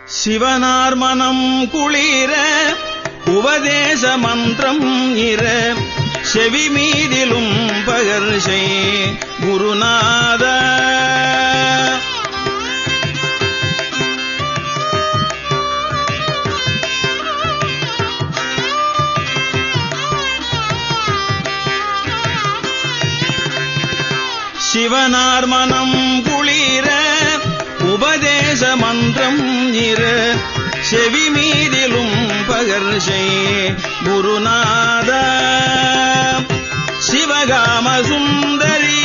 சிவனார் மனம் குளிர உபதேச மந்திரம் இர செவி மீதிலும் பகர்சை குருநாத சிவனார் மனம் குளிர உபதேச மந்திரம் இர செவி மீதிலும் பகர்சை குருநாத சிவகாம சுந்தரி